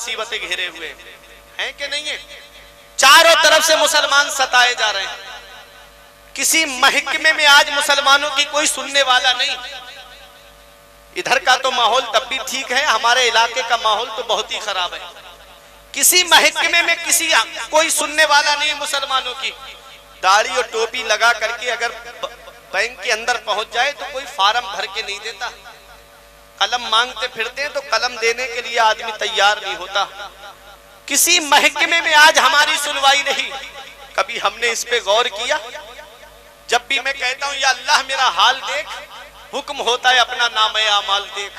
मुसीबतें घेरे हुए हैं कि नहीं है? चारों तरफ से मुसलमान सताए जा रहे हैं। किसी महकमे में आज मुसलमानों की कोई सुनने वाला नहीं। इधर का तो माहौल तब भी ठीक है, हमारे इलाके का माहौल तो बहुत ही खराब है। किसी महकमे में किसी कोई सुनने वाला नहीं मुसलमानों की। दाढ़ी और टोपी लगा करके अगर बैंक के अंदर पहुंच जाए तो कोई फार्म भर के नहीं देता। कलम मांगते फिरते हैं तो कलम देने के लिए आदमी तैयार नहीं होता। किसी महकमे में आज हमारी सुनवाई नहीं। कभी हमने इस पे गौर किया? जब भी मैं कहता हूं या अल्लाह मेरा हाल देख, हुक्म होता है अपना नामे आमाल देख।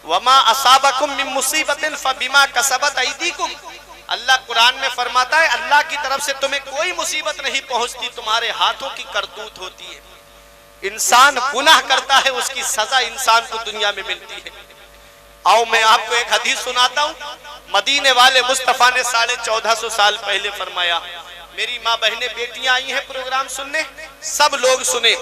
वमा असाबकुम मिन मुसीबतिन फबिमा कसबत ऐदीकुम। अल्लाह कुरान में फरमाता है अल्लाह की तरफ से तुम्हें कोई मुसीबत नहीं पहुंचती, तुम्हारे हाथों की करतूत होती है। इंसान गुनाह करता है, उसकी सजा इंसान को दुनिया में मिलती है। आओ मैं आपको एक हदीस सुनाता हूँ। मदीने वाले मुस्तफा ने 1450 साल पहले फरमाया। मेरी माँ बहनें बेटियां आई हैं प्रोग्राम सुनने, सब लोग सुने।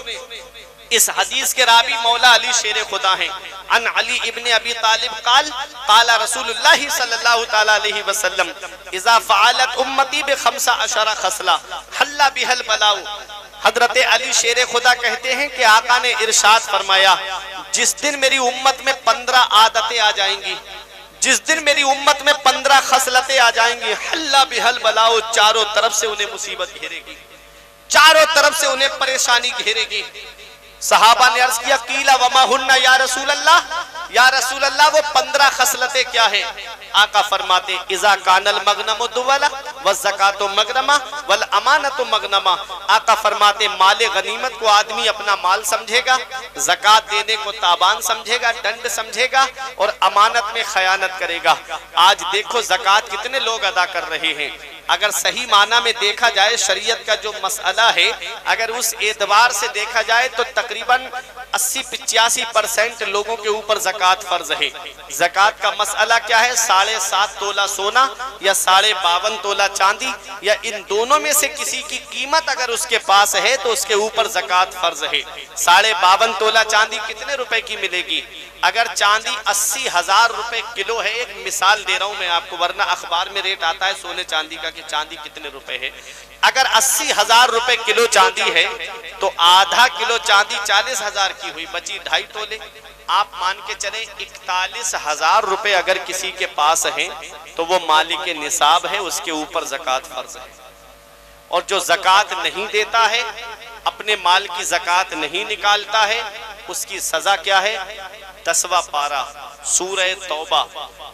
इस हदीस के रावी मौला अली शेर खुदा हैं। अन अली इब्ने अबी तालिब काल काला रसूलुल्लाह सल्लल्लाहु तआला अलैहि वसल्लम इज़ा फ़अलत उम्मती बिखम्सा अशरा खसला हल्ला बिहल बलाउ। हजरत अली शेर खुदा कहते हैं कि आका ने इरशाद फरमाया, जिस दिन मेरी उम्मत में 15 आदतें आ जाएंगी, जिस दिन मेरी उम्मत में 15 खसलतें आ जाएंगी, हल्ला बिहल बलाओ, चारों तरफ से उन्हें मुसीबत घेरेगी, चारों तरफ से उन्हें परेशानी घेरेगी। सहाबा ने अर्ज किया कीला वमा हुन्ना या रसूल अल्लाह, या रसूल अल्लाह वो 15 खसलतें क्या है? आका फरमाते इज़ा कानल मगनमु दुवला व ज़कातु मगनमा वल अमानतु मगनमा। आका फरमाते माले गनीमत को आदमी अपना माल समझेगा, ज़कात देने को ताबान समझेगा, दंड समझेगा, और अमानत में खयानत करेगा। आज देखो ज़कात कितने लोग अदा कर रहे हैं। अगर सही माना में देखा जाए शरीयत का जो मसला है, अगर उस एतबार से देखा जाए तो तकरीबन 80-85% लोगों के ऊपर ज़कात फर्ज है। ज़कात का मसला क्या है? 7.5 तोला सोना या 52.5 तोला चांदी, या इन दोनों में से किसी की कीमत अगर उसके पास है तो उसके ऊपर ज़कात फर्ज है। 52.5 तोला चांदी कितने रुपए की मिलेगी? अगर चांदी 80,000 रुपए किलो है, एक मिसाल दे रहा हूं मैं आपको, वरना अखबार में रेट आता है सोने चांदी का कि चांदी कितने रुपए है। अगर 80,000 रुपए किलो चांदी है तो आधा किलो चांदी 40,000 की हुई, बची 2.5 तोले। आप मान के चले 41,000 रुपए अगर किसी के पास है तो वो मालिक निसाब है, उसके ऊपर ज़कात फर्ज है। और जो ज़कात नहीं देता है, अपने माल की ज़कात नहीं निकालता है, उसकी सजा क्या है? 10वां पारा सूरह तौबा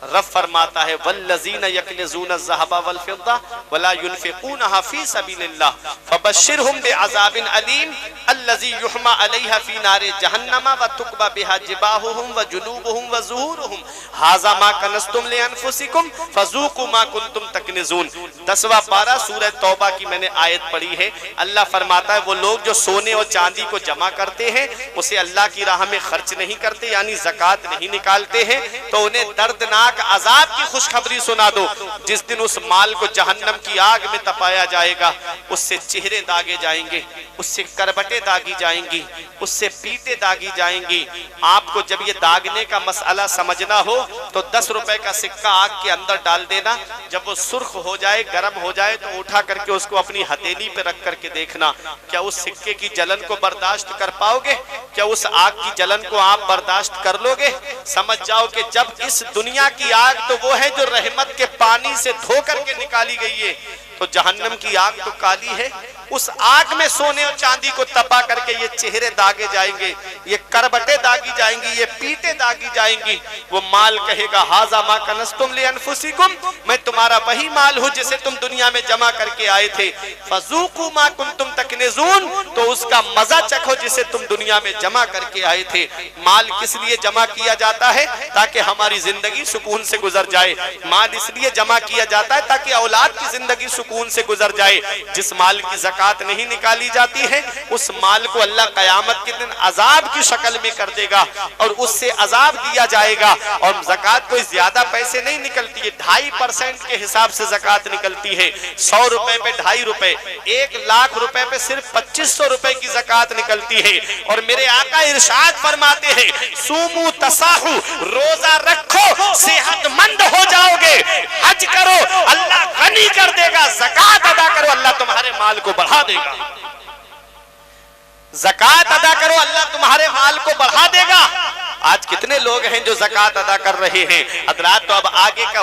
रब फरमाता है वल्लज़ीना यकनिज़ून अज़्ज़हबा वल फ़िद्दा वला युनफ़िक़ूनहा फ़ी सबीलिल्लाह फ़बश्शिरहुम बिअज़ाबिन अलीम अल्लज़ी युहमा अलैहा फ़ी नारि जहन्नम व तुक़बा बिहा जिबाहुहुम व जुनूबुहुम व ज़ुहूरुहुम हाज़ा मा कनज़्तुम लिअन्फ़ुसिकुम फ़ज़ूक़ू मा कुन्तुम तकनिज़ून। 10वां पारा सूरह तौबा की मैंने आयत पढ़ी है। अल्लाह फरमाता है वो लोग जो सोने और चांदी को जमा करते हैं, उसे अल्लाह की राह में खर्च नहीं करते, यानी ज़कात नहीं निकालते हैं, तो उन्हें दर्दनाक अजाब की खुशखबरी सुना दो। जिस दिन उस माल को जहन्नम की आग में तपाया जाएगा, उससे चेहरे दागे जाएंगे, उससे करबटे दागी जाएंगी, उससे पीटे दागी जाएंगी। आपको जब ये दागने का मसला समझना हो तो 10 रुपए का सिक्का आग के अंदर डाल देना, जब वो सुर्ख हो जाए, गर्म हो जाए, तो उठा करके उसको अपनी हथेली पे रख करके देखना, क्या उस सिक्के की जलन को बर्दाश्त कर पाओगे? क्या उस आग की जलन को आप बर्दाश्त कर लोगे? समझ जाओ कि जब इस दुनिया की आग तो वो है जो रहमत के पानी से धो करके निकाली गई है, तो जहन्नम की आग तो काली है। उस आग में सोने और चांदी को तपा करके ये चेहरे दागे जाएंगे, ये करबटे दागी जाएंगी, ये पीटे दागी जाएंगी। वो माल कहेगा हाज़ा मा कनज़्तुम लिअन्फ़ुसिकुम, मैं तुम्हारा वही माल हूँ जिसे तुम दुनिया में जमा करके आए थे। फ़ज़ूक़ू मा कुन्तुम तकनिज़ून, तो उसका मजा चखो जिसे तुम दुनिया में जमा करके आए थे। माल किस लिए जमा किया जाता है? ताकि हमारी जिंदगी सुकून से गुजर जाए। माल इसलिए जमा किया जाता है ताकि औलाद की जिंदगी सुकून से गुजर जाए। जिस माल की ज़कात नहीं निकाली जाती है, उस माल को अल्लाह क़यामत के दिन अजाब की शक्ल में कर देगा और उससे अजाब दिया जाएगा। और ज़कात कोई ज्यादा पैसे नहीं निकलती है, 2.5% के हिसाब से ज़कात निकलती है। 100 रुपए पे 2.5 रुपए, 1 लाख रुपए पे सिर्फ 2500 रुपए की ज़कात निकलती है। और मेरे आका इरशाद फरमाते हैं सूमू तसाहू, रोजा रखो सेहतमंद हो जाओगे। हज करो अल्लाह गनी कर देगा, ज़कात अदा करो अल्लाह तुम्हारे माल को बढ़ा देगा, ज़कात अदा करो अल्लाह तुम्हारे माल को बढ़ा देगा। आज कितने लोग हैं जो ज़कात अदा कर रहे हैं। हज़रात तो अब आगे का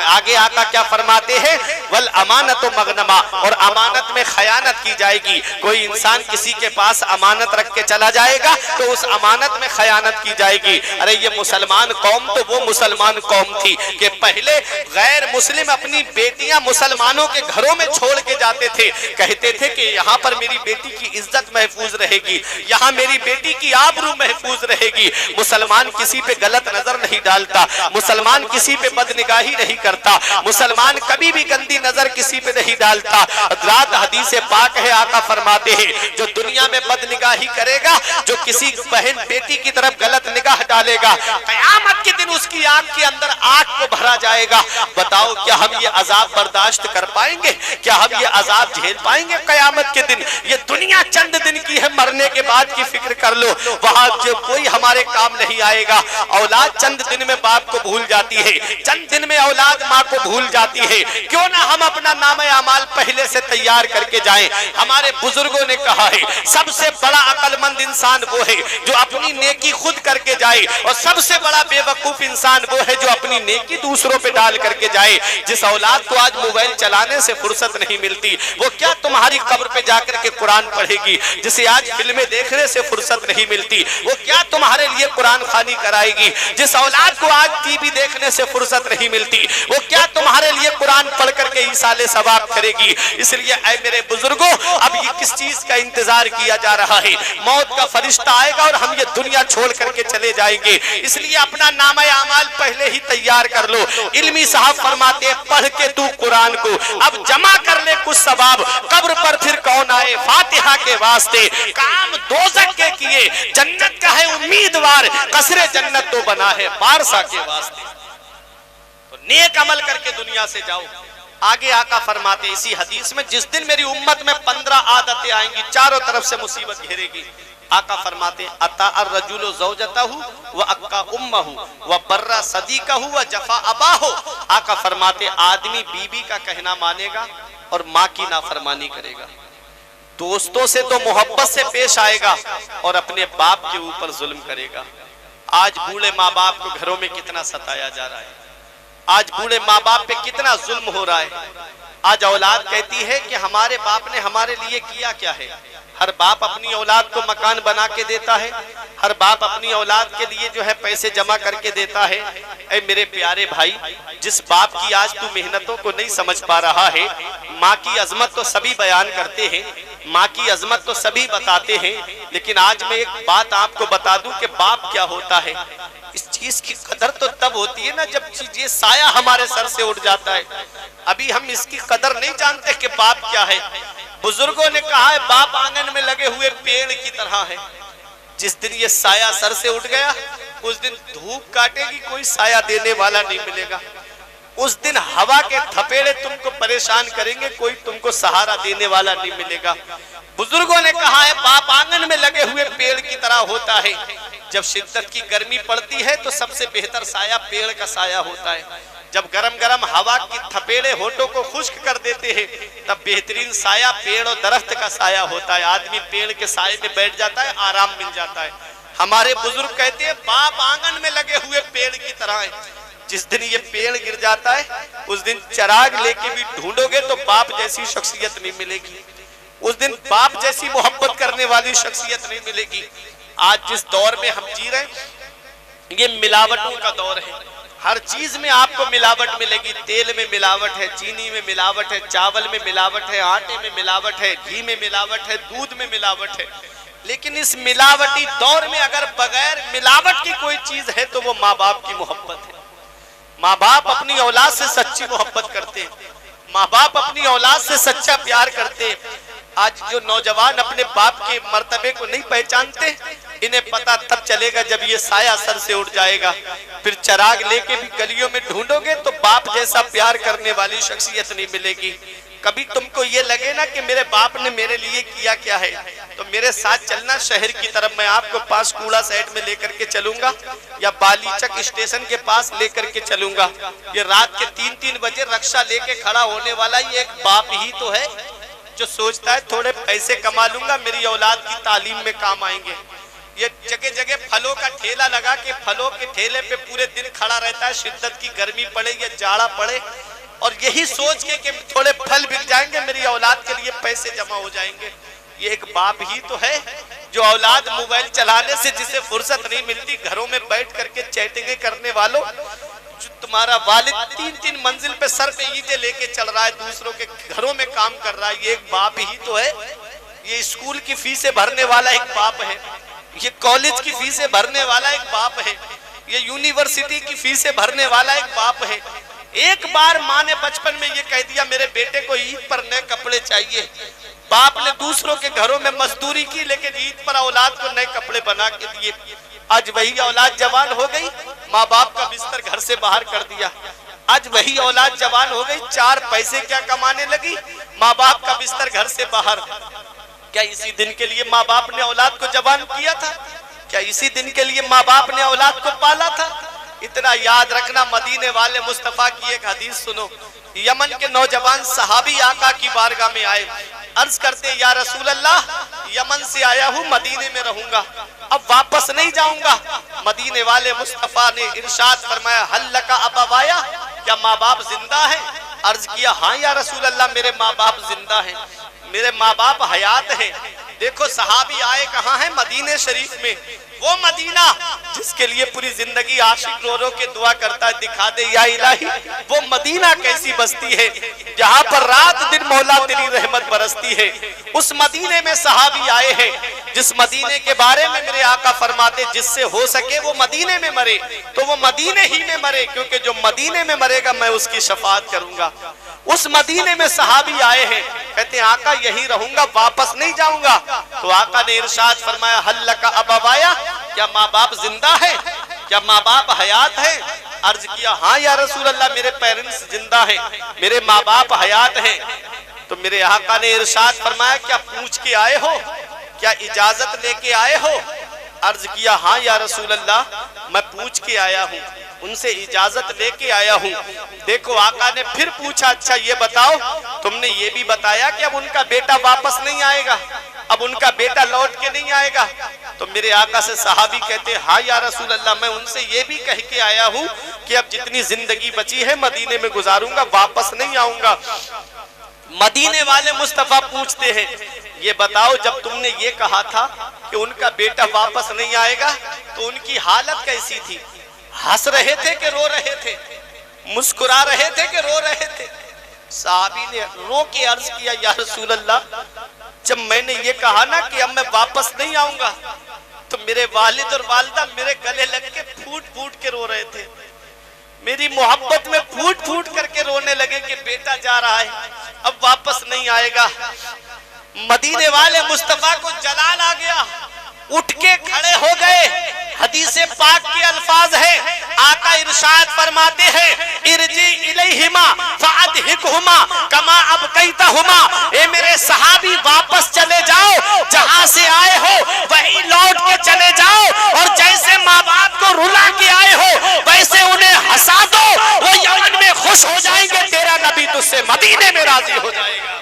आगे आका क्या फरमाते हैं, वल अमानत मगनमा, और अमानत में खयानत की जाएगी। कोई इंसान किसी के पास अमानत रख के चला जाएगा तो उस अमानत में खयानत की जाएगी। अरे ये मुसलमान कौम तो वो मुसलमान कौम थी कि पहले गैर मुस्लिम अपनी बेटियां मुसलमानों के घरों में छोड़ के जाते थे, कहते थे कि यहाँ पर मेरी बेटी की इज्जत महफूज रहेगी, यहाँ मेरी बेटी की आबरू महफूज रहेगी। मुसलमान किसी पे गलत नजर नहीं डालता, मुसलमान किसी पे बदनिगाही नहीं करता, मुसलमान कभी भी गंदी नजर किसी पे नहीं डालता। हज़रात हदीस पाक है, आका फरमाते हैं जो दुनिया में बदनिगाही करेगा, जो किसी बहन बेटी की तरफ गलत निगाह डालेगा, कयामत के दिन उसकी आंख के अंदर आग को भरा जाएगा। बताओ क्या हम ये अजाब बर्दाश्त कर पाएंगे, क्या हम ये अजाब झेल पाएंगे कयामत के दिन। ये दुनिया चंद दिन की है, मरने के बाद की फिक्र कर लो, वहां जो कोई हमारे काम नहीं आएगा। औलाद चंद दिन में बाप को भूल जाती है, चंद दिन में औलाद माँ को भूल जाती है। क्यों ना हम अपना नाम अमाल पहले से तैयार करके जाएं। हमारे बुजुर्गों ने कहा है सबसे बड़ा अक्लमंद इंसान वो है जो अपनी नेकी खुद करके जाए, और सबसे बड़ा बेवकूफ इंसान वो है जो अपनी नेकी दूसरों पे डाल करके जाए। जिस औलाद को आज मोबाइल चलाने से फुर्सत नहीं मिलती, वो क्या तुम्हारी कब्र पे जाकर के कुरान पढ़ेगी। जिसे आज फिल्में देखने से फुर्सत नहीं मिलती, वो क्या तुम्हारे लिए कुरान खानी कराएगी। जिस औलाद को आज टीवी देखने से फुर्सत नहीं मिलती, वो क्या तुम्हारे लिए कुरान पढ़ करके ईसाले सवाब करेगी। इसलिए ऐ मेरे बुजुर्गों, अब ये किस चीज का इंतजार किया जा रहा है। मौत का फरिश्ता आएगा और हम ये दुनिया छोड़ करके चले जाएंगे। इसलिए अपना नामा अमाल पहले ही तैयार कर लो। इल्मी साहब फरमाते हैं पढ़ के तू कुरान को अब जमा कर ले कुछ सवाब, कब्र पर फिर कौन आए फातिहा के वास्ते। काम दोज़ख के किए, जन्नत का है उम्मीदवार, कसरे जन्नत तो बना है बारसा के वास्ते। तो नेक अमल करके दुनिया से जाओ। आगे आका फरमाते इसी हदीस में, जिस दिन मेरी उम्मत में 15 आदतें आएंगी, चारों तरफ से मुसीबत घेरेगी। आका फरमाते अता अर्रजुलु ज़ौजतहु व अक्का उम्महु व बर्रा सदीकहु व जफा अबाहु। आका फरमाते आदमी बीबी का कहना मानेगा और माँ की नाफरमानी करेगा, दोस्तों से तो मोहब्बत से पेश आएगा और अपने बाप के ऊपर जुल्म करेगा। आज बूढ़े माँ बाप को घरों में कितना सताया जा रहा है, आज बूढ़े माँ बाप पे कितना जुल्म हो रहा है। आज औलाद कहती है कि हमारे बाप ने हमारे लिए किया क्या है। हर बाप अपनी औलाद को मकान बना के देता है, हर बाप अपनी औलाद के लिए जो है पैसे जमा करके देता है। ऐ मेरे प्यारे भाई, जिस बाप की आज तू मेहनतों को नहीं समझ पा रहा है, माँ की अजमत तो सभी बयान करते हैं, माँ की अजमत तो सभी बताते हैं, लेकिन आज मैं एक बात आपको बता दूं कि बाप क्या होता है। इस चीज की कदर तो तब होती है ना जब ये साया हमारे सर से उड़ जाता है। अभी हम इसकी कदर नहीं जानते कि बाप क्या है। बुजुर्गों ने कहा है बाप आंगन में लगे हुए पेड़ की तरह है। जिस दिन ये साया सर से उठ गया, उस दिन धूप काटेगी, कोई साया देने वाला नहीं मिलेगा। उस दिन हवा के थपेड़े तुमको परेशान करेंगे, कोई तुमको सहारा देने वाला नहीं मिलेगा। बुजुर्गों ने कहा है बाप आंगन में लगे हुए पेड़ की तरह होता है। जब शिद्दत की गर्मी पड़ती है तो सबसे बेहतर साया पेड़ का साया होता है। जब गरम गरम हवा की थपेड़े होठों को खुश्क कर देते हैं, तब बेहतरीन साया पेड़ और दरख्त का साया होता है। आदमी पेड़ के साये में बैठ जाता है, आराम मिल जाता है। हमारे बुजुर्ग कहते हैं बाप आंगन में लगे हुए पेड़ की तरह है। जिस दिन ये पेड़ गिर जाता है, उस दिन चिराग लेके भी ढूंढोगे तो बाप जैसी शख्सियत नहीं मिलेगी। उस दिन बाप जैसी मोहब्बत करने वाली शख्सियत नहीं मिलेगी। आज जिस दौर में हम जी रहे हैं, ये मिलावटों का दौर है। हर चीज में आपको मिलावट मिलेगी। तेल में मिलावट है, चीनी में मिलावट है, चावल में मिलावट है, आटे में मिलावट है, घी में मिलावट है, दूध में मिलावट है। लेकिन इस मिलावटी दौर में अगर बगैर मिलावट की कोई चीज है तो वो माँ बाप की मोहब्बत है। माँ बाप अपनी औलाद से सच्ची मोहब्बत करते हैं, माँ बाप अपनी औलाद से सच्चा प्यार करते हैं। आज जो नौजवान अपने बाप के मर्तबे को नहीं पहचानते, इन्हें पता तब चलेगा जब ये साया सर से उड़ जाएगा। फिर चिराग लेके भी गलियों में ढूंढोगे तो बाप जैसा प्यार करने वाली शख्सियत नहीं मिलेगी। कभी तुमको ये लगे ना कि मेरे बाप ने मेरे लिए किया क्या है, तो मेरे साथ चलना शहर की तरफ। मैं आपको पास कूड़ा साइड में लेकर के चलूंगा या बालीचक स्टेशन के पास लेकर के चलूंगा। ये रात के 3-3 बजे रक्षा लेके खड़ा होने वाला ये एक बाप ही तो है जो सोचता है थोड़े पैसे कमा लूंगा, मेरी औलाद की तालीम में काम आएंगे। ये जगह जगह फलों का ठेला लगा के फलों के ठेले पे पूरे दिन खड़ा रहता है, शिद्दत की गर्मी पड़े या जाड़ा पड़े, और यही सोच के कि थोड़े फल बिक जाएंगे, मेरी औलाद के लिए पैसे जमा हो जाएंगे। ये एक बाप ही तो है जो औलाद मोबाइल चलाने से जिसे फुर्सत नहीं मिलती, घरों में बैठ करके चैटिंग करने वालों, जो तुम्हारा वालिद 3-3 मंजिल पे सर पे ईंटें लेके चल रहा है, दूसरों के घरों में काम कर रहा है, ये एक बाप ही तो है। ये स्कूल की फीसें भरने वाला एक बाप है, ये कॉलेज की फीसें भरने वाला एक बाप है, ये यूनिवर्सिटी की फीसें भरने वाला एक बाप है। एक बार माँ ने बचपन में ये कह दिया मेरे बेटे को ईद पर नए कपड़े चाहिए, बाप ने दूसरों के घरों में मजदूरी की लेकिन ईद पर औलाद को नए कपड़े बना के दिए। आज वही औलाद जवान हो गई, माँ बाप का बिस्तर घर से बाहर कर दिया। आज वही औलाद जवान हो गई, 4 पैसे क्या कमाने लगी, माँ बाप का बिस्तर घर से बाहर। क्या इसी दिन के लिए माँ बाप ने औलाद को जवान किया था? क्या इसी दिन के लिए माँ बाप ने औलाद को पाला था? इतना याद रखना। मदीने वाले मुस्तफा की एक हदीस सुनो। यमन के नौजवान सहाबी आका की बारगाह में आए, अर्ज करते या रसूल अल्लाह, यमन से आया हूँ, मदीने में रहूंगा, अब वापस नहीं जाऊंगा। मदीने वाले मुस्तफा ने इरशाद फरमाया हल लका अबवाया, क्या माँ बाप जिंदा है? अर्ज किया हाँ या रसूल अल्लाह, मेरे माँ बाप जिंदा हैं, मेरे माँ बाप हयात हैं। देखो सहाबी आए कहाँ है? मदीने शरीफ में। वो मदीना जिसके लिए पूरी जिंदगी आशिक रो रो के दुआ करता है, दिखा दे या इलाही वो मदीना कैसी बस्ती है जहाँ पर रात दिन मौला तेरी रहमत बरसती है। उस मदीने में सहाबी आए हैं जिस मदीने के बारे में मेरे आका फरमाते जिससे हो सके वो मदीने में मरे तो वो मदीने ही में मरे, क्योंकि जो मदीने में मरेगा मैं उसकी शफाअत करूंगा। उस मदीने में सहाबी आए हैं, कहते हैं आका यही रहूंगा, वापस नहीं जाऊंगा। तो आका ने इरशाद फरमाया हल लका अबवाया, क्या माँ बाप जिंदा है? क्या माँ बाप हयात है? अर्ज किया हाँ या रसूल अल्लाह, मेरे पेरेंट्स जिंदा है, मेरे माँ बाप हयात हैं। तो मेरे आका ने इरशाद फरमाया क्या पूछ के आए हो? क्या इजाजत लेके आए हो? अर्ज किया हाँ या रसूल अल्लाह, मैं पूछ के आया हूँ, उनसे इजाजत लेके आया हूँ। देखो आका ने फिर पूछा अच्छा ये बताओ, तुमने ये भी बताया कि अब उनका बेटा वापस नहीं आएगा, अब उनका बेटा लौट के नहीं आएगा? तो मेरे आका से सहाबी कहते हाँ या रसूल अल्लाह, मैं उनसे ये भी कह के आया हूँ कि अब जितनी जिंदगी बची है मदीने में गुजारूंगा, वापस नहीं आऊंगा। मदीने वाले मुस्तफा पूछते हैं ये बताओ जब तुमने ये कहा था कि उनका बेटा वापस नहीं आएगा तो उनकी हालत कैसी थी? हंस रहे थे कि रो रहे थे? मुस्कुरा रहे थे कि रो रहे थे? साहबी ने रो के अर्ज किया या रसूल अल्लाह, जब मैंने ये कहा ना कि अब मैं वापस नहीं आऊंगा तो मेरे वालिद और वालिदा मेरे गले लग के फूट फूट के रो रहे थे, मेरी मोहब्बत में फूट फूट करके रोने लगे कि बेटा जा रहा है, अब वापस नहीं आएगा। मदीने वाले मुस्तफा को जलाल आ गया, उठ के खड़े हो गए। हदीसे पाक के अल्फाज है, आका इरशाद फरमाते हैं इरजी इलैहिमा फअदहिकहुमा कमा अबकैतहुमा, ए मेरे सहाबी वापस चले जाओ, जहां से आए हो वहीं लौट के चले जाओ, और जैसे माँ बाप को रुला के आए हो वैसे उन्हें हंसा दो, वो यमन में खुश हो जाएंगे, तेरा नबी तुझसे मदीने में राजी हो जाएगा।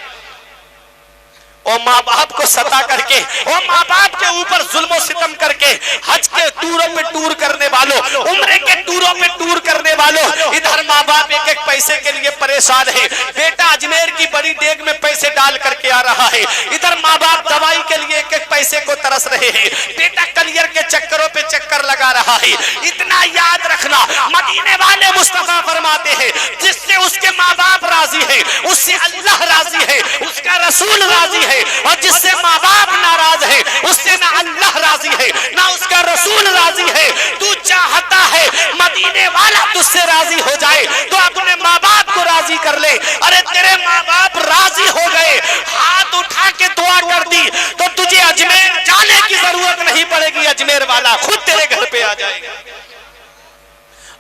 ओ माँ बाप को सता करके, ओ माँ बाप के ऊपर जुल्म सितम करके, हज के टूरों पे टूर करने वालों, उम्रे के टूरों पे टूर करने वालों, इधर माँ बाप एक एक पैसे के लिए परेशान है, बेटा अजमेर की बड़ी देग में पैसे डाल करके आ रहा है, इधर माँ बाप दवाई के लिए एक एक पैसे को तरस रहे हैं, बेटा कलियर के चक्करों पे चक्कर लगा रहा है। इतना याद रखना, मदीने वाले मुस्तफा फरमाते हैं जिससे उसके माँ बाप राजी है उससे अल्लाह राजी है, उसका रसूल राजी है, और जिससे माँ बाप नाराज है उससे ना अल्लाह राजी है ना उसका रसूल राजी है। तू चाहता है मदीने वाला तुझसे राजी हो जाए तो अपने माँ बाप को राजी कर ले। अरे तेरे माँ बाप राजी हो गए, हाथ उठा के दुआ कर दी तो तुझे अजमेर जाने की जरूरत नहीं पड़ेगी, अजमेर वाला खुद तेरे घर पे आ जाएगा।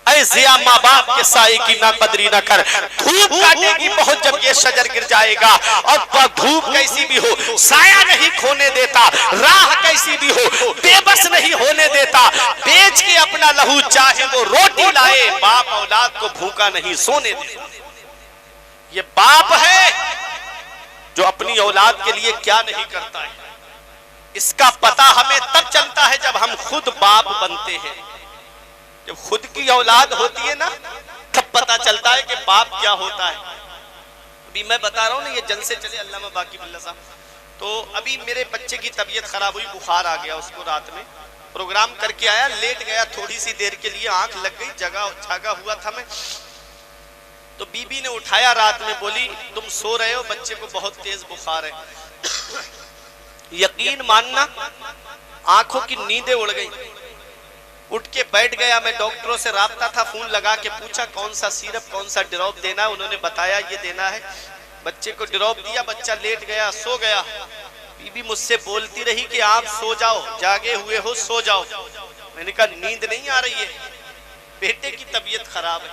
ऐ जिया माँ माँ बाप के साए की ना कदरी ना कर। धूप काटेगी बहुत जब ये शजर गिर जाएगा, और धूप कैसी भी हो साया नहीं खोने देता, राह कैसी भी हो बेबस नहीं होने देता। बेच के अपना लहू चाहे वो रोटी लाए, बाप औलाद को भूखा नहीं सोने देता। ये बाप है जो अपनी औलाद के लिए क्या नहीं करता है। इसका पता हमें तब चलता है जब हम खुद बाप बनते हैं। जब खुद की औलाद होती है ना, तब पता चलता है कि बाप क्या होता है। अभी मैं बता रहा हूँ ना, ये जलसे चले अल्लामा बाकी बिल्ला साहब, तो अभी मेरे बच्चे की तबीयत खराब हुई, बुखार आ गया उसको। रात में प्रोग्राम करके आया, लेट गया थोड़ी सी देर के लिए, आंख लग गई, जागा हुआ था मैं। तो बीबी ने उठाया रात में, बोली तुम सो रहे हो, बच्चे को बहुत तेज बुखार है। यकीन मानना, आंखों की नींदें उड़ गई। उठ के बैठ गया, मैं डॉक्टरों से राब्ता था, फोन लगा के पूछा कौन सा सिरप कौन सा ड्रॉप देना है। उन्होंने बताया ये देना है। बच्चे को ड्रॉप दिया, बच्चा लेट गया, सो गया। बीबी मुझसे बोलती रही कि आप सो जाओ, जागे हुए हो सो जाओ। मैंने कहा नींद नहीं आ रही है, बेटे की तबीयत खराब है,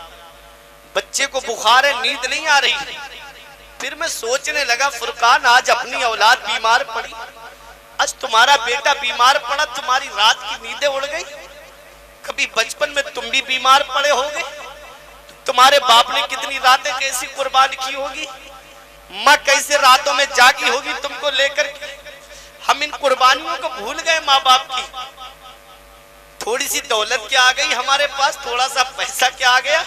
बच्चे को बुखार है, नींद नहीं आ रही। फिर मैं सोचने लगा, फुरकान आज अपनी औलाद बीमार पड़ी, आज तुम्हारा बेटा बीमार पड़ा, तुम्हारी रात की नींदें उड़ गई। कभी बचपन में तुम भी बीमार पड़े होगे, तुम्हारे बाप ने कितनी रातें कैसी कुर्बान की होगी, माँ कैसे रातों में जागी होगी तुमको लेकर। हम इन कुर्बानियों को भूल गए माँ बाप की। थोड़ी सी दौलत क्या आ गई हमारे पास, थोड़ा सा पैसा क्या आ गया,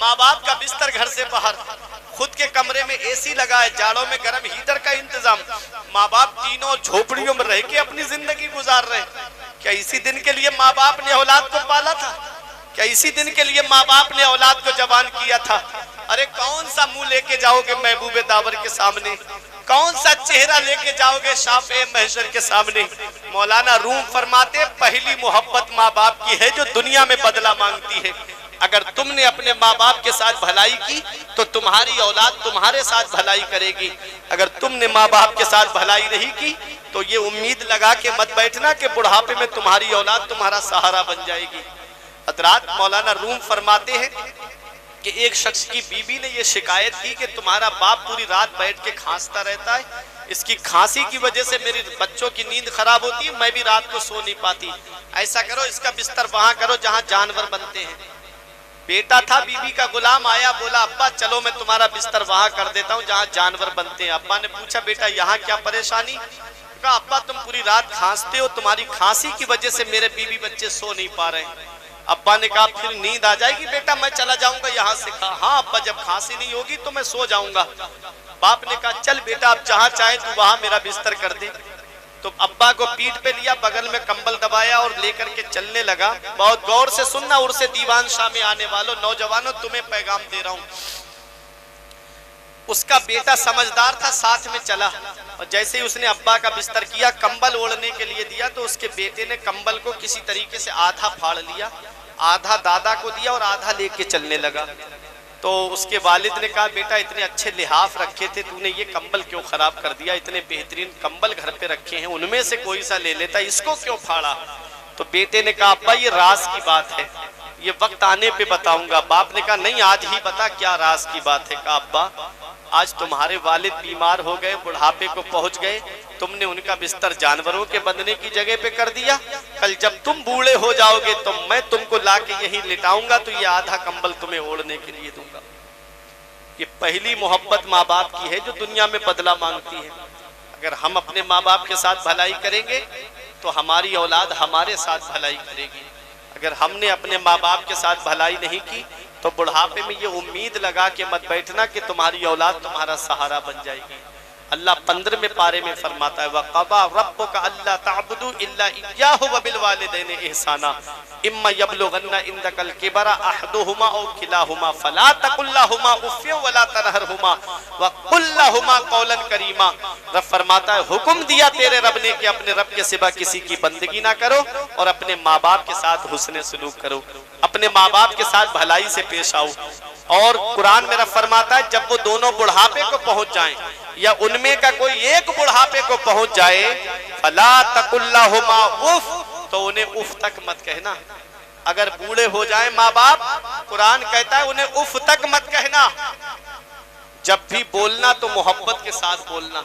माँ बाप का बिस्तर घर से बाहर, खुद के कमरे में एसी लगा है, जाड़ों में गर्म हीटर का इंतजाम। माँ बाप तीनों झोपड़ियों में रह के अपनी जिंदगी गुजार रहे हैं। क्या इसी दिन के लिए माँ बाप ने औलाद को पाला था? क्या इसी दिन के लिए माँ बाप ने औलाद को जवान किया था? अरे कौन सा मुंह लेके जाओगे महबूबे दावर के सामने, कौन सा चेहरा लेके जाओगे शाफ़े महशर के सामने। मौलाना रूम फरमाते, पहली मोहब्बत माँ बाप की है जो दुनिया में बदला मांगती है। अगर तुमने अपने माँ बाप के साथ भलाई की तो तुम्हारी औलाद तुम्हारे साथ भलाई करेगी। अगर तुमने माँ बाप के साथ भलाई नहीं की तो ये उम्मीद लगा के मत बैठना कि बुढ़ापे में तुम्हारी औलाद तुम्हारा सहारा बन जाएगी। हज़रात, मौलाना रूम फरमाते हैं कि एक शख्स की बीबी ने ये शिकायत की कि तुम्हारा बाप पूरी रात बैठ के खांसता रहता है, इसकी खांसी की वजह से मेरी बच्चों की नींद खराब होती है, मैं भी रात को सो नहीं पाती। ऐसा करो, इसका बिस्तर वहां करो जहां जानवर बनते हैं। बेटा था, बीबी का गुलाम आया, बोला अब्बा चलो मैं तुम्हारा बिस्तर वहां कर देता हूँ जहां जानवर बनते हैं। अब्बा ने पूछा बेटा यहाँ क्या परेशानी? कहा अब्बा तुम पूरी रात खांसते हो, तुम्हारी खांसी की वजह से मेरे बीवी बच्चे सो नहीं पा रहे हैं। अब्बा ने कहा फिर नींद आ जाएगी बेटा, मैं चला जाऊंगा यहाँ से। कहा हाँ अब्बा, जब खांसी नहीं होगी तो मैं सो जाऊंगा। बाप ने कहा चल बेटा आप जहाँ चाहे तू वहां मेरा बिस्तर कर दे। तो अब्बा को पीठ पे लिया, बगल में कंबल दबाया और लेकर के चलने लगा। बहुत गौर से सुनना, उर्से दीवान शाह में आने वालों नौजवानों, तुम्हें पैगाम दे रहा हूँ। उसका बेटा समझदार था, साथ में चला, और जैसे ही उसने अब्बा का बिस्तर किया, कंबल ओढ़ने के लिए दिया, तो उसके बेटे ने कंबल को किसी तरीके से आधा फाड़ लिया, आधा दादा को दिया और आधा लेके चलने लगा। तो उसके वालिद ने कहा बेटा इतने अच्छे लिहाफ रखे थे, तूने ये कंबल क्यों खराब कर दिया? इतने बेहतरीन कंबल घर पे रखे हैं, उनमें से कोई सा ले लेता, इसको क्यों फाड़ा? तो बेटे ने कहा अब्बा ये राज की बात है, ये वक्त आने पे बताऊंगा। बाप ने कहा नहीं आज ही बता क्या राज की बात है। कहा अब्बा आज तुम्हारे वालिद बीमार हो गए, बुढ़ापे को पहुंच गए, तुमने उनका बिस्तर जानवरों के बंधने की जगह पे कर दिया। कल जब तुम बूढ़े हो जाओगे तो मैं तुमको लाके यहीं लिटाऊंगा, तो ये आधा कंबल तुम्हें ओढ़ने के लिए दूंगा। ये पहली मोहब्बत माँ बाप की है जो दुनिया में बदला मांगती है। अगर हम अपने माँ बाप के साथ भलाई करेंगे तो हमारी औलाद हमारे साथ भलाई करेगी। अगर हमने अपने माँ बाप के साथ भलाई नहीं की तो बुढ़ापे में ये उम्मीद लगा के मत बैठना कि तुम्हारी औलाद तुम्हारा सहारा बन जाएगी। अल्लाह 15वें पारे में फरमाता है वक़ज़ा रब्बुका अल्ला तअबुदू इल्ला इय्याहु व बिल वालिदैनि इहसाना इम्मा यबलुगन्ना इंदकल किबरा अहदुहुमा औ किलाहुमा फला तकुल लहुमा उफ़्फ़िन वला तनहरहुमा व कुल लहुमा क़ौलन करीमा। रब फरमाता है हुक्म दिया तेरे रब ने कि अपने रब के सिवा किसी की बंदगी ना करो और अपने माँ बाप के साथ हुस्न सलूक करो, अपने माँ बाप के साथ भलाई से पेश आओ। और कुरान में रब फरमाता है जब वो दोनों बुढ़ापे को पहुंच जाएं या उनमें का कोई एक बुढ़ापे को पहुंच जाए, फला तकुल लहुमा उफ, तो उन्हें उफ तक मत कहना। अगर बूढ़े हो जाएं माँ बाप, कुरान कहता है उन्हें उफ तक मत कहना। जब भी बोलना तो मोहब्बत के साथ बोलना,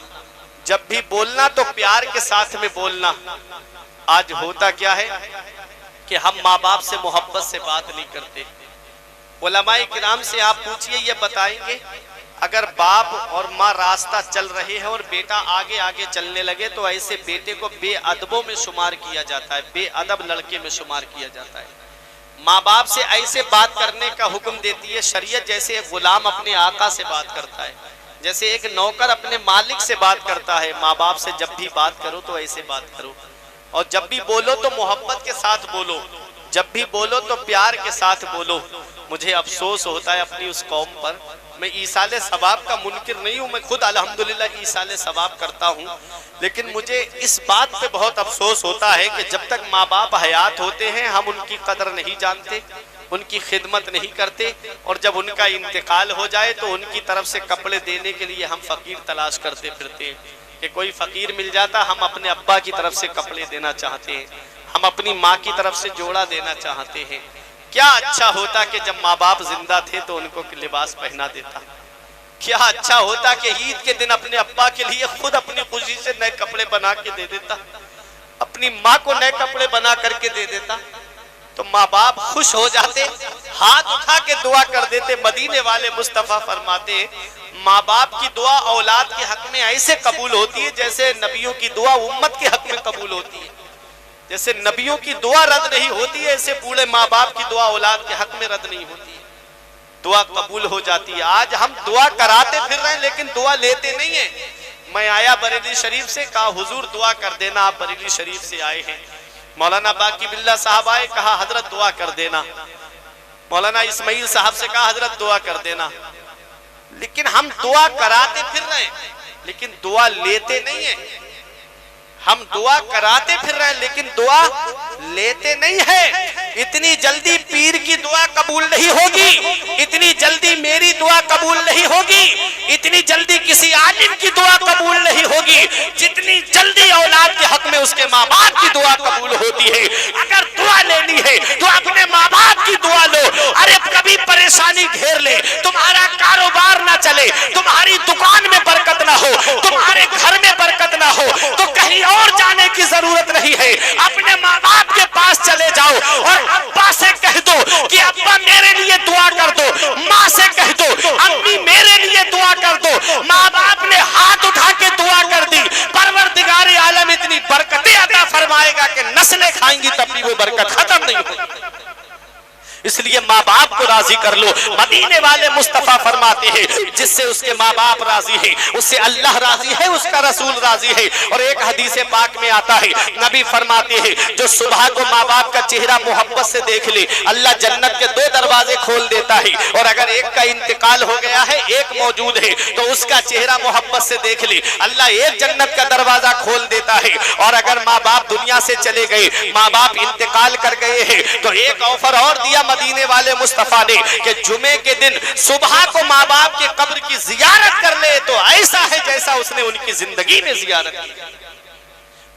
जब भी बोलना तो प्यार के साथ में बोलना। आज होता क्या है कि हम माँ बाप से मोहब्बत से बात नहीं करते। उलमाए किराम से आप पूछिए, ये बताएंगे अगर बाप और माँ रास्ता चल रहे हैं और बेटा आगे आगे चलने लगे तो ऐसे बेटे को बेअदबों में शुमार किया जाता है, बेअदब लड़के में शुमार किया जाता है। माँ बाप से ऐसे बात करने का हुक्म देती है शरीयत जैसे एक गुलाम अपने आका से बात करता है, जैसे एक नौकर अपने मालिक से बात करता है। माँ बाप से जब भी बात करो तो ऐसे बात करो, और जब भी बोलो तो मोहब्बत के साथ बोलो, जब भी बोलो तो प्यार के साथ बोलो। मुझे अफसोस होता है अपनी उस कौम पर। मैं ईसाले सवाब का मुनकिर नहीं हूँ, मैं खुद अल्हम्दुलिल्लाह ईसाले सवाब करता हूँ, लेकिन मुझे इस बात पे बहुत अफसोस होता है कि जब तक माँ बाप हयात होते हैं हम उनकी कदर नहीं जानते, उनकी खिदमत नहीं करते, और जब उनका इंतकाल हो जाए तो उनकी तरफ से कपड़े देने के लिए हम फकीर तलाश करते फिरते हैं कि कोई फकीर मिल जाता। हम अपने अब्बा की तरफ से कपड़े देना चाहते हैं, हम अपनी माँ की तरफ से जोड़ा देना चाहते हैं। क्या अच्छा होता कि जब माँ बाप जिंदा थे तो उनको लिबास पहना देता। क्या अच्छा होता कि ईद के दिन अपने अब्बा के लिए खुद अपनी खुशी से नए कपड़े बना के दे देता, अपनी माँ को नए कपड़े बना करके दे देता, तो माँ बाप खुश हो जाते, हाथ उठा के दुआ कर देते। मदीने वाले मुस्तफा फरमाते माँ बाप की दुआ औलाद के हक में ऐसे कबूल होती है जैसे नबियों की दुआ उम्मत के हक में कबूल होती है। जैसे नबियों की दुआ रद्द नहीं होती है, ऐसे बूढ़े माँ बाप की दुआ औलाद के हक में रद्द नहीं होती है, दुआ कबूल हो जाती है। आज हम दुआ कराते फिर रहे हैं लेकिन दुआ लेते नहीं है। मैं आया बरेली शरीफ से, कहा हुजूर दुआ कर देना, आप बरेली शरीफ से आए हैं। मौलाना बाकी बिल्ला साहब आए, कहा हजरत दुआ कर देना। मौलाना इस्माइल साहब से कहा हजरत दुआ कर देना। लेकिन हम दुआ कराते फिर रहे हैं लेकिन दुआ लेते नहीं है। हम दुआ कराते फिर रहे हैं लेकिन दुआ लेते नहीं है। इतनी जल्दी पीर की दुआ कबूल नहीं होगी, इतनी जल्दी मेरी दुआ कबूल नहीं होगी, इतनी जल्दी किसी आलिम की दुआ कबूल नहीं होगी जितनी जल्दी औलाद के हक में उसके माँ बाप की दुआ कबूल होती है। अगर दुआ लेनी है तो अपने माँ बाप की दुआ लो। अरे कभी परेशानी घेर ले, तुम्हारा कारोबार ना चले, तुम्हारी दुकान में बरकत ना हो, तुम्हारे घर में बरकत ना हो, तो कहीं और जाने की जरूरत नहीं है। अपने माँ बाप के पास चले जाओ और अब्बा से कह दो कि अब्बा मेरे लिए दुआ कर दो, माँ से कह दो अम्मी मेरे लिए दुआ कर दो। माँ बाप ने हाथ उठा के दुआ कर दी, परवरदिगार आलम इतनी बरकतें अता फरमाएगा कि नस्लें खाएंगी तब भी वो बरकत खत्म नहीं होगी। इसलिए माँ बाप को राजी कर लो। मदीने वाले मुस्तफा फरमाते हैं जिससे उसके माँ बाप राजी है उससे अल्लाह राजी है, उसका रसूल राजी है। और एक हदीस पाक में आता है, नबी फरमाते हैं जो सुबह को माँ बाप का चेहरा मोहब्बत से देख ले अल्लाह जन्नत के 2 दरवाजे खोल देता है, और अगर एक का इंतकाल हो गया है एक मौजूद है तो उसका चेहरा मोहब्बत से देख ले अल्लाह एक जन्नत का दरवाजा खोल देता है। और अगर माँ बाप दुनिया से चले गए, माँ बाप इंतकाल कर गए हैं, तो एक ऑफर और दिया मदीने वाले मुस्तफा ने कि जुमे के दिन सुबह को माँ बाप के कब्र की जियारत कर ले तो ऐसा है जैसा उसने उनकी जिंदगी में जियारत की।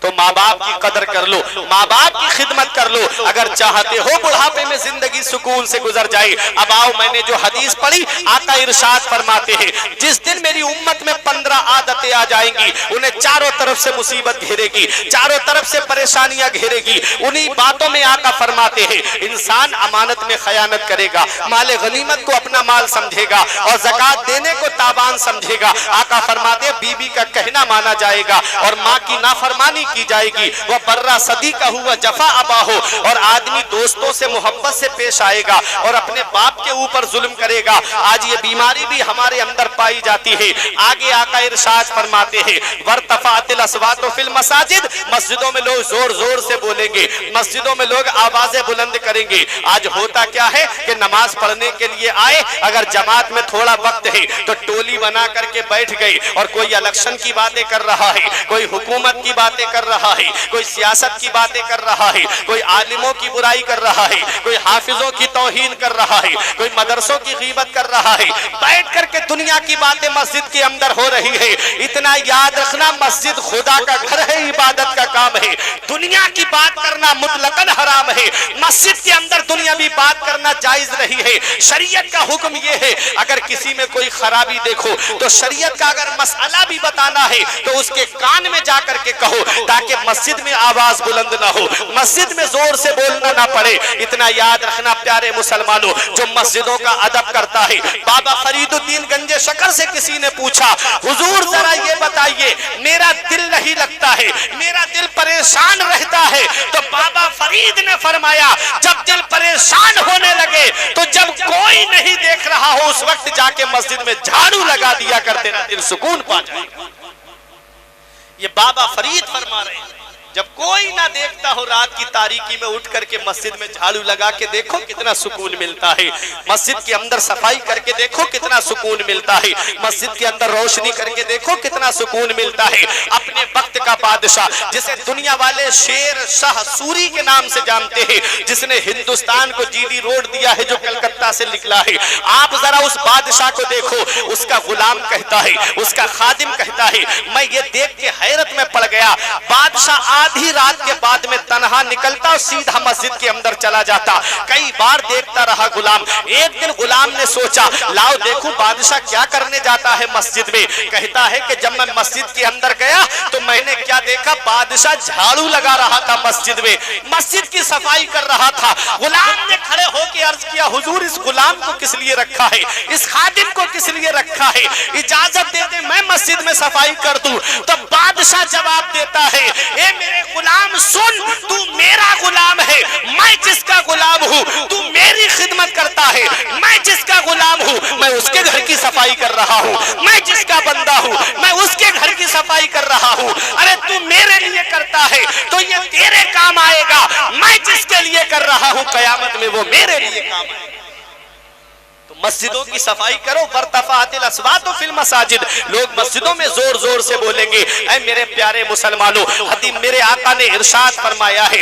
तो माँ बाप की कदर कर लो, माँ बाप की खिदमत कर लो। अगर चाहते हो बुढ़ापे में जिंदगी सुकून से गुजर जाए। अब आओ, मैंने जो हदीस पढ़ी, आका इरशाद फरमाते हैं जिस दिन मेरी उम्मत में 15 आदतें आ जाएंगी उन्हें चारों तरफ से मुसीबत घेरेगी, चारों तरफ से परेशानियां घेरेगी। उन्हीं बातों में आका फरमाते हैं इंसान अमानत में खयानत करेगा, माले गनीमत को अपना माल समझेगा और ज़कात देने को तावान समझेगा। आका फरमाते बीबी का कहना माना जाएगा और माँ की नाफरमानी की जाएगी। वह बर्रा सदी का हुआ जफा अबा हो, और आदमी दोस्तों से मोहब्बत से पेश आएगा और अपने बाप के ऊपर जुल्म करेगा। आज ये बीमारी भी हमारे अंदर पाई जाती है। आगे आका इरशाद फरमाते हैं वर्तफातिल अस्वातु फिल मसाजिद, मस्जिदों में लोग जोर जोर से बोलेंगे, मस्जिदों में लोग आवाजें बुलंद करेंगे। आज होता क्या है कि नमाज पढ़ने के लिए आए, अगर जमात में थोड़ा वक्त है तो टोली बना करके बैठ गए और कोई इलेक्शन की बातें कर रहा है, कोई हुकूमत की बातें कर रहा है, कोई सियासत की बातें कर रहा है, कोई आलिमों की बुराई कर रहा है, कोई हाफिजों की तौहीन कर रहा है, कोई मदरसों की गीबत कर रहा है, बैठ करके दुनिया की बातें मस्जिद के अंदर हो रही है। इतना याद रखना, मस्जिद खुदा का घर है, इबादत का काम है। दुनिया की बात करना मुतलकन हराम है। मस्जिद के अंदर दुनियावी बात करना जायज नहीं है। शरीयत का हुक्म यह है, अगर किसी में कोई खराबी देखो तो शरीयत का अगर मसला भी बताना है तो उसके कान में जाकर के कहो, ताकि मस्जिद में आवाज बुलंद ना हो, मस्जिद में जोर से बोलना ना पड़े। इतना याद रखना प्यारे मुसलमानों, जो मस्जिदों का अदब करता है। बाबा फरीदुद्दीन गंजे शकर से किसी ने पूछा, हुजूर जरा ये बताइए, मेरा दिल नहीं लगता है, मेरा दिल परेशान रहता है। तो बाबा फरीद ने फरमाया, जब दिल परेशान होने लगे तो जब कोई नहीं देख रहा हो उस वक्त जाके मस्जिद में झाड़ू लगा दिया कर, तेरा दिल सुकून पा जाएगा। ये बाबा फरीद फरमा रहे हैं, जब कोई ना देखता हो रात की तारीकी में उठ करके मस्जिद में झाड़ू लगा के देखो कितना सुकून मिलता है। मस्जिद के अंदर सफाई करके देखो कितना सुकून मिलता है। मस्जिद के अंदर रोशनी करके देखो कितना सुकून मिलता है। अपने वक्त का बादशाह, जिसे दुनिया वाले शेर शाह सूरी के नाम से जानते हैं, जिसने हिंदुस्तान को जीडी रोड दिया है, जो कलकत्ता से निकला है, आप जरा उस बादशाह को देखो। उसका गुलाम कहता है, उसका खादिम कहता है, मैं ये देख के हैरत में पड़ गया, बादशाह आधी रात के बाद में तनहा निकलता और सीधा मस्जिद के अंदर चला जाता। कई बार देखता रहा गुलाम। एक दिन गुलाम ने सोचा, लाओ देखूं बादशाह क्या करने जाता है मस्जिद में। कहता है कि जब मैं मस्जिद के अंदर गया तो मैंने क्या देखा, बादशाह झाड़ू लगा रहा था मस्जिद में, मस्जिद की सफाई कर रहा था। गुलाम ने खड़े होकर अर्ज किया, हुजूर इस गुलाम को किस लिए रखा है, इस खादिम को किस लिए रखा है, इजाजत दे दे मैं मस्जिद में सफाई कर दूं। तो बादशाह जवाब देता है, ए मेरे गुलाम सुन, तू मेरा गुलाम है, मैं जिसका गुलाम हूँ तू मेरी खिदमत करता है। मैं जिसका गुलाम हूँ मैं उसके घर की सफाई कर रहा हूँ, मैं जिसका बंदा हूँ मैं उसके घर की सफाई कर रहा हूँ। अरे तू मेरे लिए करता है तो ये तेरे काम आएगा, मैं जिसके लिए कर रहा हूँ कयामत में वो मेरे लिए काम आएगा। मस्जिदों की सफाई करो। वर्तफातिल अस्वातु फिल मसाजिद, लोग मस्जिदों में जोर जोर से बोलेंगे। ऐ मेरे प्यारे मुसलमानों, हदीस मेरे आका ने इरशाद फरमाया है,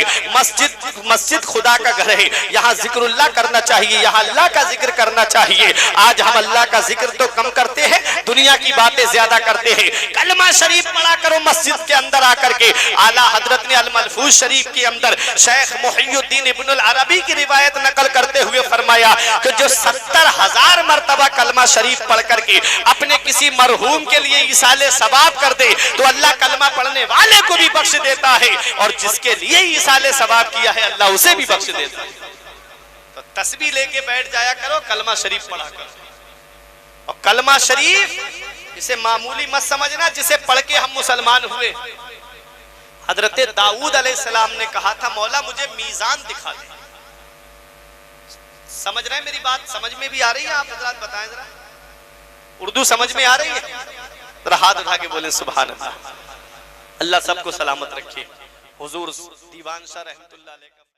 मस्जिद खुदा का घर है, यहाँ जिक्रुल्लाह करना चाहिए, यहाँ अल्लाह का जिक्र करना चाहिए। आज हम अल्लाह का जिक्र तो कम करते हैं, दुनिया की बातें ज्यादा करते हैं। कलमा शरीफ पढ़ा करो मस्जिद के अंदर आकर के। आला हजरत ने अल मलफूज शरीफ के अंदर शेख मुहियुद्दीन इब्नुल अरबी की रिवायत नकल करते हुए फरमाया कि जो 70,000 मर्तबा कलमा शरीफ पढ़ करके अपने किसी मरहूम के लिए इसाले सवाब कर दे तो अल्लाह कलमा पढ़ने वाले को भी बख्श देता है, और जिसके लिए इसाले सवाब किया है अल्लाह उसे भी बख्श देता है। तो तस्बीह लेके बैठ जाया करो, कलमा शरीफ पढ़ा करो। और कलमा शरीफ इसे मामूली मत समझना, जिसे पढ़ के हम मुसलमान हुए। हजरत दाऊद अलैहिस्सलाम ने कहा था, मौला मुझे मीजान दिखा दे। समझ रहे हैं मेरी बात? समझ में भी आ रही है? आप हजरात बताएं जरा, उर्दू समझ में आ रही है? जरा हाथ उठा के बोले सुभान अल्लाह। अल्लाह सबको सलामत रखे। हुजूर दीवान शाह रहमतुल्लाह अलैह